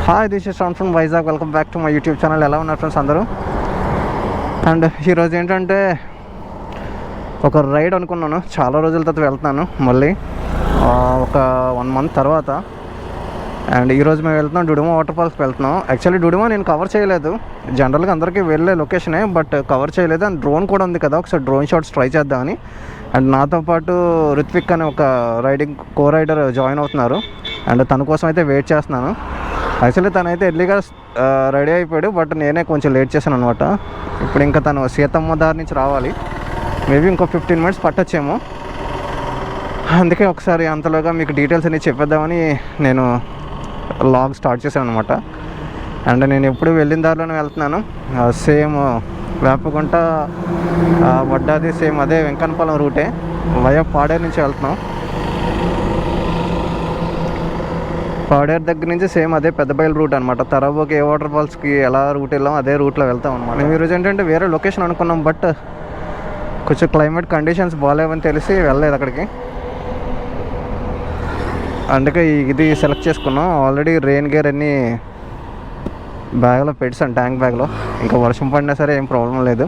Hi, this is Shravan from Vizag. Welcome back to my YouTube channel. ఎలా ఉన్నారు friends అందరూ? And ఈరోజు ఏంటంటే ఒక రైడ్ అనుకున్నాను. చాలా రోజుల తర్వాత వెళ్తున్నాను మళ్ళీ ఒక 1 month తర్వాత. అండ్ ఈరోజు మేము వెళ్తున్నాం డుడుమా వాటర్ఫాల్స్కి వెళ్తున్నాం. యాక్చువల్లీ డుడుమా నేను కవర్ చేయలేదు. జనరల్గా అందరికీ వెళ్ళే లొకేషనే, బట్ కవర్ చేయలేదు. అండ్ డ్రోన్ కూడా ఉంది కదా, ఒకసారి డ్రోన్ షాట్స్ ట్రై చేద్దామని. అండ్ నాతో పాటు రిత్విక్ అనే ఒక రైడర్ జాయిన్ అవుతున్నారు. అండ్ తన కోసం అయితే వెయిట్ చేస్తున్నాను. యాక్చువల్లీ తనైతే ఎర్లీగా రెడీ అయిపోయాడు, బట్ నేనే కొంచెం లేట్ చేశాను అనమాట. ఇప్పుడు ఇంకా తను సీతమ్మ దారి నుంచి రావాలి. మేబీ ఇంకో 15 minutes పట్టొచ్చేమో. అందుకే ఒకసారి అంతలోగా మీకు డీటెయిల్స్ అన్ని చెప్పేద్దామని నేను లాగ్ స్టార్ట్ చేశాను అనమాట. అండ్ నేను ఎప్పుడు వెళ్ళిన దారిలోనే వెళ్తున్నాను. సేమ్ వేపగుంట వడ్డాది సేమ్ అదే వెంకన్నపాలెం రూటే వయా పాడేరు నుంచి వెళ్తున్నాం. పాడేరు దగ్గర నుంచి సేమ్ అదే పెద్ద బయలు రూట్ అనమాట. తరాబుకి ఏ వాటర్ ఫాల్స్కి ఎలా రూట్ వెళ్ళాం అదే రూట్లో వెళ్తాం అనమాట. మేము ఈరోజు ఏంటంటే వేరే లొకేషన్ అనుకున్నాం, బట్ కొంచెం క్లైమేట్ కండిషన్స్ బాగాలేవని తెలిసి వెళ్ళలేదు అక్కడికి. అందుకే ఇది సెలెక్ట్ చేసుకున్నాం. ఆల్రెడీ రెయిన్ గేర్ అన్నీ బ్యాగ్లో పెట్టాను, ట్యాంక్ బ్యాగ్లో. ఇంకా వర్షం పడినా సరే ఏం ప్రాబ్లం లేదు.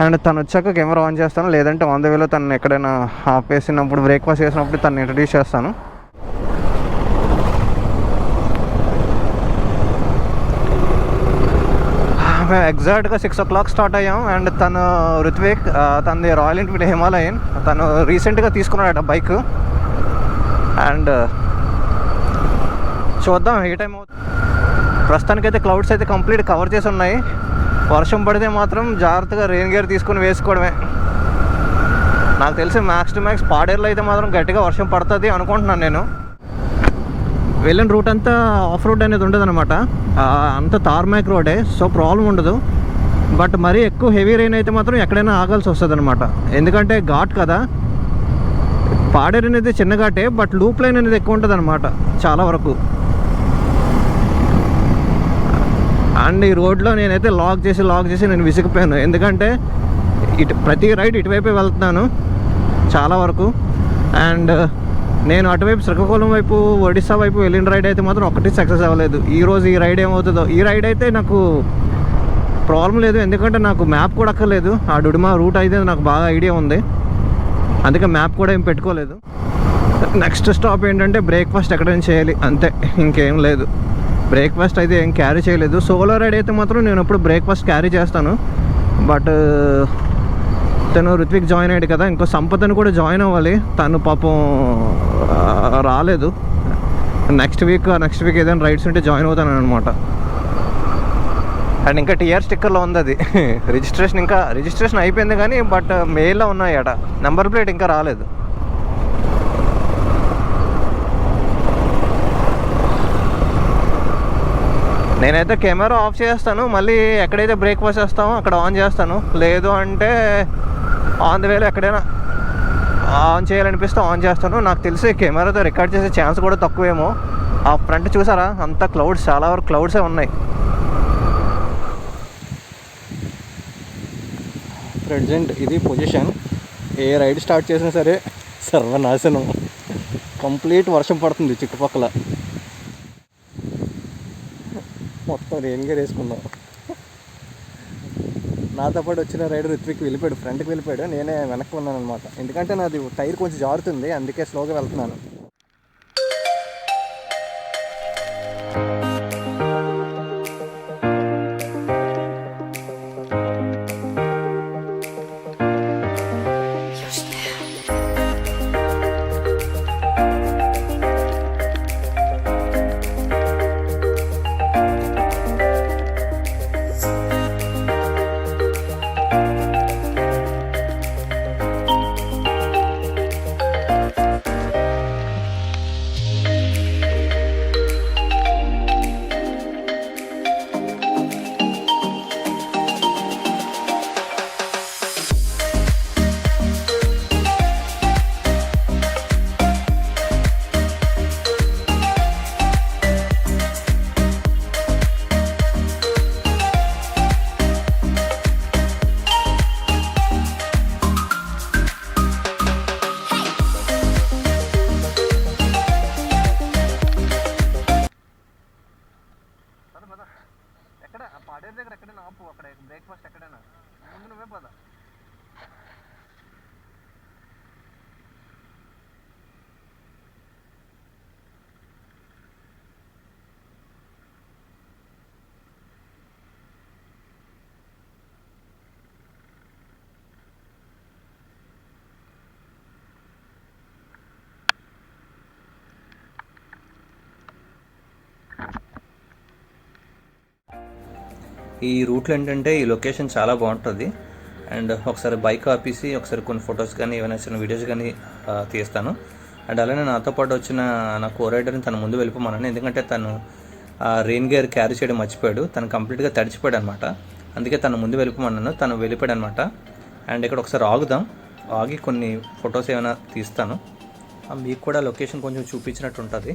అండ్ తను వచ్చాక కెమెరా ఆన్ చేస్తాను, లేదంటే ఆన్ ద వేలో తను ఎక్కడైనా ఆపేసినప్పుడు బ్రేక్ఫాస్ట్ చేసినప్పుడు తను ఇంట్రడ్యూస్ చేస్తాను. మేము ఎగ్జాక్ట్గా 6 o'clock స్టార్ట్ అయ్యాం. అండ్ తను రుత్విక్, తనది రాయల్ ఎన్ఫీల్డ్ హిమాలయన్. తను రీసెంట్గా తీసుకున్నాడట బైక్. అండ్ చూద్దాం ఏ టైం అవుతుంది. ప్రస్తుతానికైతే క్లౌడ్స్ అయితే కంప్లీట్ కవర్ చేసి ఉన్నాయి. వర్షం పడితే మాత్రం జాగ్రత్తగా రెయిన్ గేర్ తీసుకుని వేసుకోవడమే. నాకు తెలిసి మ్యాక్స్ టు మ్యాక్స్ పాడేరులో అయితే మాత్రం గట్టిగా వర్షం పడుతుంది అనుకుంటున్నాను. నేను వెళ్ళిన రూట్ అంతా ఆఫ్ రోడ్ అనేది ఉండదు అనమాట, అంత తార్మాక్ రోడే, సో ప్రాబ్లం ఉండదు. బట్ మరీ ఎక్కువ హెవీ రెయిన్ అయితే మాత్రం ఎక్కడైనా ఆగాల్సి వస్తుంది అనమాట. ఎందుకంటే ఘాట్ కదా, పాడేరు అనేది చిన్న ఘాటే, బట్ లూప్ లైన్ అనేది ఎక్కువ ఉంటుంది అనమాట చాలా వరకు. అండ్ ఈ రోడ్లో నేనైతే లాక్ చేసి నేను విసిగిపోయాను. ఎందుకంటే ప్రతి రైడ్ ఇటువైపే వెళ్తున్నాను చాలా వరకు. అండ్ నేను అటువైపు శ్రీకాకుళం వైపు ఒడిశా వైపు వెళ్ళిన రైడ్ అయితే మాత్రం ఒకటి సక్సెస్ అవ్వలేదు. ఈరోజు ఈ రైడ్ ఏమవుతుందో. ఈ రైడ్ అయితే నాకు ప్రాబ్లం లేదు, ఎందుకంటే నాకు మ్యాప్ కూడా అక్కర్లేదు. ఆ డుడుమా రూట్ అయితే నాకు బాగా ఐడియా ఉంది, అందుకే మ్యాప్ కూడా ఏం పెట్టుకోలేదు. నెక్స్ట్ స్టాప్ ఏంటంటే బ్రేక్ఫాస్ట్ ఎక్కడైనా చేయాలి, అంతే, ఇంకేం లేదు. బ్రేక్ఫాస్ట్ అయితే ఏం క్యారీ చేయలేదు. సోలో రైడ్ అయితే మాత్రం నేను ఎప్పుడు బ్రేక్ఫాస్ట్ క్యారీ చేస్తాను. బట్ తను రుత్విక్ జాయిన్ అయ్యాడు కదా, ఇంకో సంపదని కూడా జాయిన్ అవ్వాలి. తను పాపం రాలేదు. నెక్స్ట్ వీక్ ఏదైనా రైడ్స్ ఉంటే జాయిన్ అవుతాను అనమాట. అండ్ ఇంకా టీఆర్ స్టిక్కర్లో ఉంది అది. రిజిస్ట్రేషన్ అయిపోయింది కానీ, బట్ మెయిల్లో ఉన్నాయి అట. నెంబర్ ప్లేట్ ఇంకా రాలేదు. నేనైతే కెమెరా ఆఫ్ చేస్తాను, మళ్ళీ ఎక్కడైతే బ్రేక్ఫాస్ట్ చేస్తామో అక్కడ ఆన్ చేస్తాను. లేదు అంటే ఆన్ ద వేలో ఎక్కడైనా ఆన్ చేయాలనిపిస్తే ఆన్ చేస్తాను. నాకు తెలిసి కెమెరాతో రికార్డ్ చేసే ఛాన్స్ కూడా తక్కువేమో. ఆ ఫ్రంట్ చూసారా, అంతా క్లౌడ్స్, చాలా వరకు క్లౌడ్సే ఉన్నాయి. ప్రెజెంట్ ఇది పొజిషన్. ఏ రైడ్ స్టార్ట్ చేసినా సరే సర్వనాశనం. కంప్లీట్ వర్షం పడుతుంది చుట్టుపక్కల. మొత్తం రెయిన్ గేర్ వేసుకున్నాం. నాతో పాటు వచ్చిన రైడర్ రుత్విక్ వెళ్ళిపోయాడు, ఫ్రంట్కి వెళ్ళిపోయాడు. నేనే వెనక్కి ఉన్నాను అనమాట. ఎందుకంటే నాది టైర్ కొంచెం జారుతుంది, అందుకే స్లోగా వెళ్తున్నాను. ఈ రూట్లో ఏంటంటే ఈ లొకేషన్ చాలా బాగుంటుంది. అండ్ ఒకసారి బైక్ ఆపేసి ఒకసారి కొన్ని ఫొటోస్ కానీ ఏమైనా చిన్న వీడియోస్ కానీ తీస్తాను. అండ్ అలానే నాతో పాటు వచ్చిన నా కో రైడర్ని తను ముందు వెళ్ళిపోమన్నాను, ఎందుకంటే తను రెయిన్ గేర్ క్యారీ చేయడం మర్చిపోయాడు. తను కంప్లీట్గా తడిచిపోయాడు అనమాట. అందుకే తను ముందు వెళ్ళిపోమన్నాను, తను వెళ్ళిపోయాడు అనమాట. అండ్ ఇక్కడ ఒకసారి ఆగి కొన్ని ఫొటోస్ ఏమైనా తీస్తాను, మీకు కూడా లొకేషన్ కొంచెం చూపించినట్టు ఉంటుంది.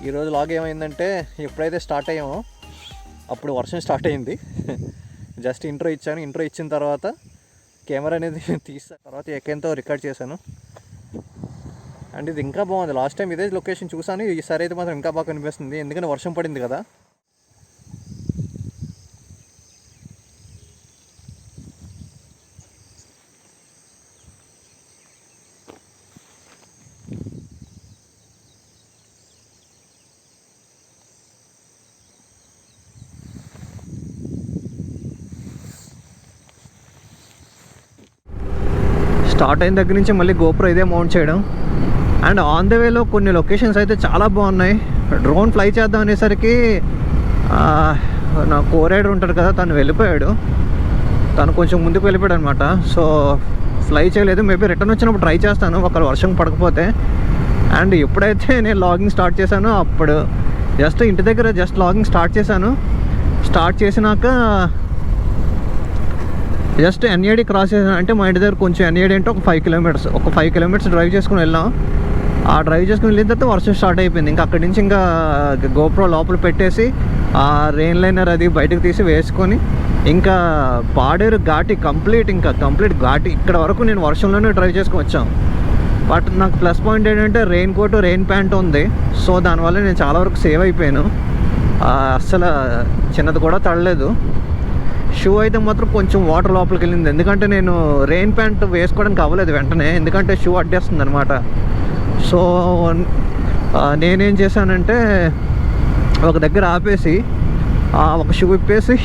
ఈరోజు లాగ్ ఏమైందంటే, ఎప్పుడైతే స్టార్ట్ అయ్యామో అప్పుడు వర్షం స్టార్ట్ అయింది. జస్ట్ ఇంట్రో ఇచ్చాను. ఇంట్రో ఇచ్చిన తర్వాత కెమెరా అనేది తీసిన తర్వాత ఎక్కేంతో రికార్డ్ చేశాను. అండ్ ఇది ఇంకా బాగుంది. లాస్ట్ టైం ఇదే లొకేషన్ చూసాను, ఈసారి అయితే మాత్రం ఇంకా బాగా కనిపిస్తుంది, ఎందుకంటే వర్షం పడింది కదా. స్టార్ట్ అయిన దగ్గర నుంచి మళ్ళీ గోప్రో ఇదే మౌంట్ చేయడం. అండ్ ఆన్ ద వేలో కొన్ని లొకేషన్స్ అయితే చాలా బాగున్నాయి. డ్రోన్ ఫ్లై చేద్దాం అనేసరికి నా కో రైడర్ ఉంటాడు కదా, తను వెళ్ళిపోయాడు. తను కొంచెం ముందుకు వెళ్ళిపోయాడు అనమాట. సో ఫ్లై చేయలేదు. మేబీ రిటర్న్ వచ్చినప్పుడు ట్రై చేస్తాను, ఒకవేళ వర్షం పడకపోతే. అండ్ ఎప్పుడైతే నేను లాగింగ్ స్టార్ట్ చేశానో అప్పుడు జస్ట్ ఇంటి దగ్గర లాగింగ్ స్టార్ట్ చేశాను. స్టార్ట్ చేసినాక జస్ట్ ఎన్ఏడి క్రాస్ చేసాను. అంటే మా ఇంటి దగ్గర కొంచెం ఎన్ఏడి అంటే ఒక 5 కిలోమీటర్స్ డ్రైవ్ చేసుకుని వెళ్ళాం. ఆ డ్రైవ్ చేసుకుని వెళ్ళిన తర్వాత వర్షం స్టార్ట్ అయిపోయింది. ఇంకా అక్కడి నుంచి ఇంకా గోప్రో లోపల పెట్టేసి ఆ రెయిన్ లైనర్ అది బయటకు తీసి వేసుకొని ఇంకా పాడేరు ఘాటి కంప్లీట్ ఘాటి ఇక్కడ వరకు నేను వర్షంలోనే డ్రైవ్ చేసుకుని వచ్చాను. బట్ నాకు ప్లస్ పాయింట్ ఏంటంటే రెయిన్ కోట్, రెయిన్ ప్యాంట్ ఉంది. సో దానివల్ల నేను చాలా వరకు సేవ్ అయిపోయాను. అస్సలు చిన్నది కూడా తడలేదు. షూ అయితే మాత్రం కొంచెం వాటర్ లోపలికి వెళ్ళింది, ఎందుకంటే నేను రెయిన్ ప్యాంట్ వేసుకోవడానికి అవ్వలేదు వెంటనే, ఎందుకంటే షూ అడ్డేస్తుంది అనమాట. సో నేనేం చేశానంటే ఒక దగ్గర ఆపేసి ఒక షూ విప్పేసి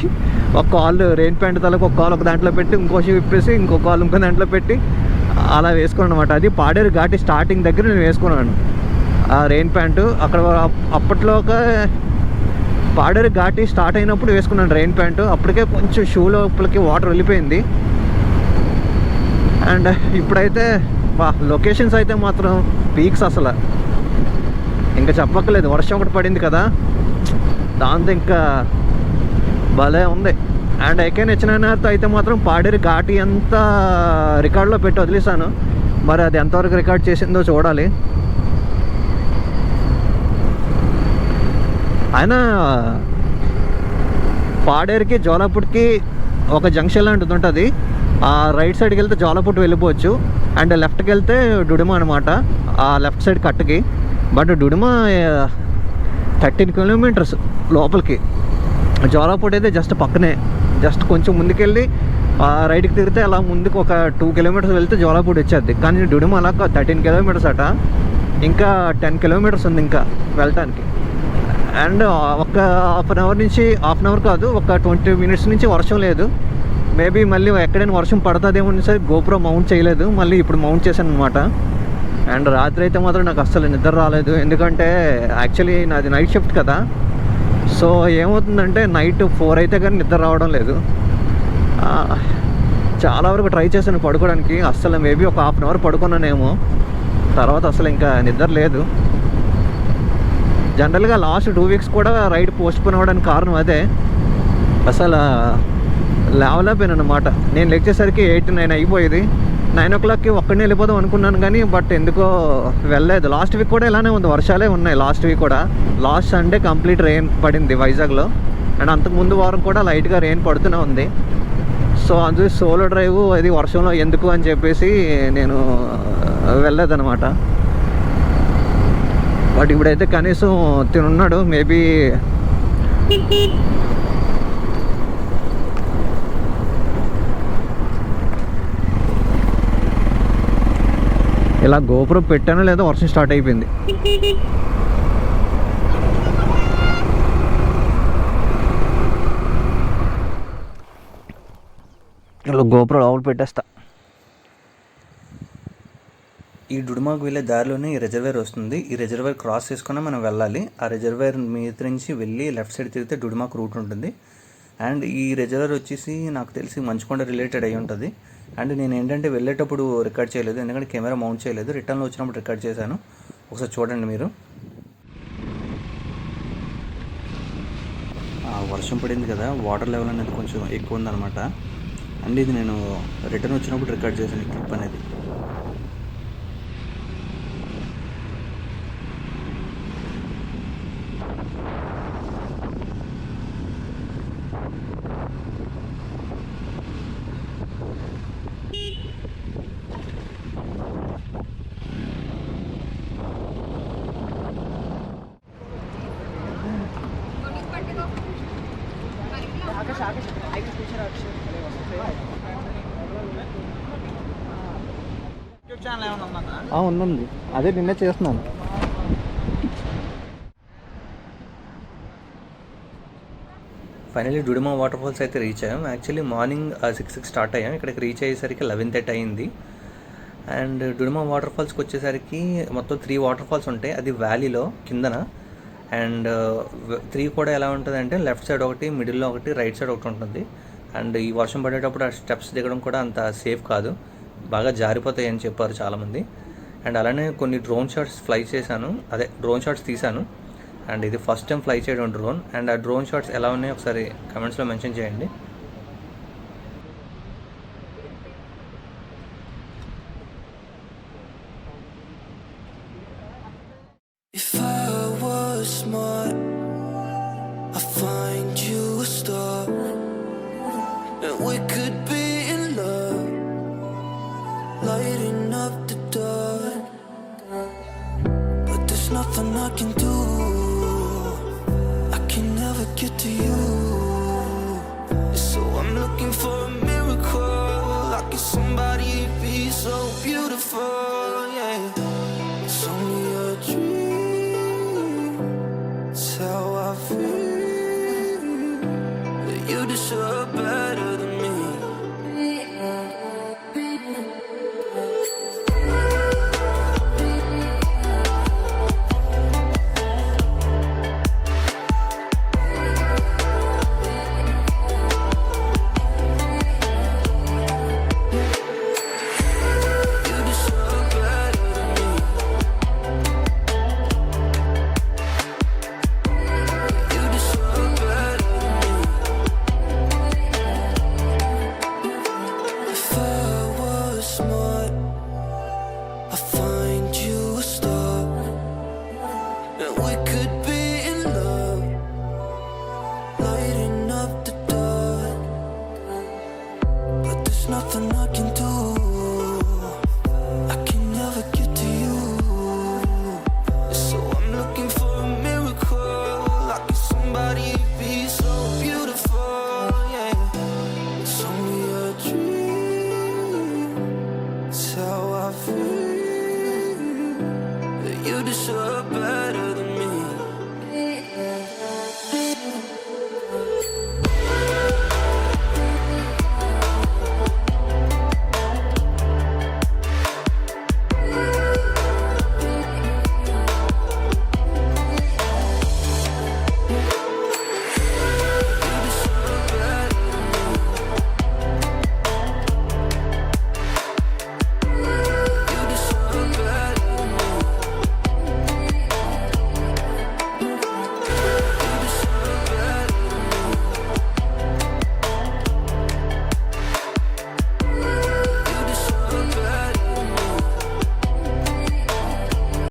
ఒక కాలు రెయిన్ ప్యాంట్ తలకు ఒక కాలు ఒక దాంట్లో పెట్టి, ఇంకో షూ విప్పేసి ఇంకో కాలు ఇంకో దాంట్లో పెట్టి అలా వేసుకున్నాను అనమాట. అది పాడేరు ఘాటి స్టార్టింగ్ దగ్గర నేను వేసుకున్నాను ఆ రెయిన్ ప్యాంటు. అక్కడ అప్పట్లో ఒక పాడేరు ఘాటి స్టార్ట్ అయినప్పుడు వేసుకున్నాను రెయిన్ ప్యాంటు. అప్పటికే కొంచెం షూ లోపలికి వాటర్ వెళ్ళిపోయింది. అండ్ ఇప్పుడైతే లొకేషన్స్ అయితే మాత్రం పీక్స్, అసలు ఇంకా చెప్పక్కలేదు. వర్షం ఒకటి పడింది కదా, దాంతో ఇంకా భలే ఉంది. అండ్ ఎక్కైనా నచ్చినాతో అయితే మాత్రం పాడేరు ఘాటి అంతా రికార్డులో పెట్టి వదిలేసాను. మరి అది ఎంతవరకు రికార్డ్ చేసిందో చూడాలి. అయినా పాడేరుకి జోలాపుట్కి ఒక జంక్షన్ లాంటిది ఉంటుంది. ఆ రైట్ సైడ్కి వెళ్తే జోలాపుట్ వెళ్ళిపోవచ్చు, అండ్ లెఫ్ట్కి వెళ్తే డుడుమా అనమాట, ఆ లెఫ్ట్ సైడ్ కట్టుకి. బట్ డుడుమా 13 కిలోమీటర్స్ లోపలికి, జోలాపుట్ అయితే జస్ట్ పక్కనే. జస్ట్ కొంచెం ముందుకెళ్ళి రైట్కి తిరిగితే అలా ముందుకు ఒక 2 కిలోమీటర్స్ వెళ్తే జోలాపుట్ వచ్చేది. కానీ డుడుమా అలా 13 కిలోమీటర్స్ అట, ఇంకా 10 కిలోమీటర్స్ ఉంది ఇంకా వెళ్ళటానికి. అండ్ ఒక హాఫ్ అన్ అవర్ కాదు, ఒక 20 మినిట్స్ నుంచి వర్షం లేదు. మేబీ మళ్ళీ ఎక్కడైనా వర్షం పడుతుందేమో సరే గోప్రో మౌంట్ చేయలేదు, మళ్ళీ ఇప్పుడు మౌంట్ చేశాను అనమాట. అండ్ రాత్రి అయితే మాత్రం నాకు అస్సలు నిద్ర రాలేదు, ఎందుకంటే యాక్చువల్లీ నాది నైట్ షిఫ్ట్ కదా. సో ఏమవుతుందంటే నైట్ 4 అయితే కానీ నిద్ర రావడం లేదు. చాలా వరకు ట్రై చేశాను పడుకోవడానికి, అస్సలు మేబీ ఒక హాఫ్ అన్ అవర్ పడుకున్నానేమో, తర్వాత అసలు ఇంకా నిద్ర లేదు. జనరల్గా లాస్ట్ 2 వీక్స్ కూడా రైడ్ పోస్ట్పోన్ అవ్వడానికి కారణం అదే. అసలు లేవలేకపోయాను అనమాట. నేను లెక్చేసరికి 8-9 అయిపోయేది. 9 o'clockకి ఒక్కడినే వెళ్ళిపోదాం అనుకున్నాను కానీ బట్ ఎందుకో వెళ్ళలేదు. లాస్ట్ వీక్ కూడా ఇలానే ఉంది, వర్షాలే ఉన్నాయి లాస్ట్ వీక్ కూడా. లాస్ట్ సండే కంప్లీట్ రెయిన్ పడింది వైజాగ్లో, అండ్ అంతకుముందు వారం కూడా లైట్గా రెయిన్ పడుతూనే ఉంది. సో అందుకే సోలో డ్రైవ్ అది వర్షంలో ఎందుకు అని చెప్పేసి నేను వెళ్ళలేదన్నమాట. బట్ ఇప్పుడైతే కనీసం తినున్నాడు, మేబీ ఇలా గోపుర పెట్టానో లేదో వర్షం స్టార్ట్ అయిపోయింది. ఇలా గోపుర లోపల పెట్టేస్తా. ఈ డుడుమాకు వెళ్ళే దారిలోనే ఈ రిజర్వేర్ వస్తుంది. ఈ రిజర్వేర్ క్రాస్ చేసుకుని మనం వెళ్ళాలి. ఆ రిజర్వేర్ మీద నుంచి వెళ్ళి లెఫ్ట్ సైడ్ తిరిగితే డుడుమాకు రూట్ ఉంటుంది. అండ్ ఈ రిజర్వేర్ వచ్చేసి నాకు తెలిసి మంచుకొండ రిలేటెడ్ అయి ఉంటుంది. అండ్ నేను ఏంటంటే వెళ్ళేటప్పుడు రికార్డ్ చేయలేదు, ఎందుకంటే కెమెరా మౌంట్ చేయలేదు. రిటర్న్లో వచ్చినప్పుడు రికార్డ్ చేశాను. ఒకసారి చూడండి మీరు. వర్షం పడింది కదా, వాటర్ లెవెల్ అనేది కొంచెం ఎక్కువ ఉందన్నమాట. అండ్ ఇది నేను రిటర్న్ వచ్చినప్పుడు రికార్డ్ చేశాను ఈ క్లిప్ అనేది. ఉంది, అదే నిన్నే చేస్తున్నాను. ఫైనలీ డుడుమా వాటర్ ఫాల్స్ అయితే రీచ్ అయ్యాం. యాక్చువల్లీ మార్నింగ్ 6కి స్టార్ట్ అయ్యాం. ఇక్కడికి రీచ్ అయ్యేసరికి 11:30 అయింది. అండ్ డుడుమా వాటర్ ఫాల్స్కి వచ్చేసరికి మొత్తం 3 వాటర్ ఫాల్స్ ఉంటాయి. అది వ్యాలీలో కిందన. అండ్ 3 కూడా ఎలా ఉంటుంది అంటే లెఫ్ట్ సైడ్ ఒకటి, మిడిల్లో ఒకటి, రైట్ సైడ్ ఒకటి ఉంటుంది. అండ్ ఈ వర్షం పడేటప్పుడు ఆ స్టెప్స్ దిగడం కూడా అంత సేఫ్ కాదు, బాగా జారిపోతాయి అని చెప్పారు చాలామంది. అండ్ అలానే కొన్ని డ్రోన్ షాట్స్ తీశాను. అండ్ ఇది ఫస్ట్ టైం ఫ్లై చేయడం డ్రోన్. అండ్ ఆ డ్రోన్ షాట్స్ ఎలా ఉన్నాయో ఒకసారి కమెంట్స్లో మెన్షన్ చేయండి. If I was smart, I'd find you a star, and we could be in love, lighting up the dark. But there's nothing I can do, I can never get to you. So I'm looking for a miracle, like if somebody be so beautiful, yeah. It's only a dream, it's how I feel. But you deserve better.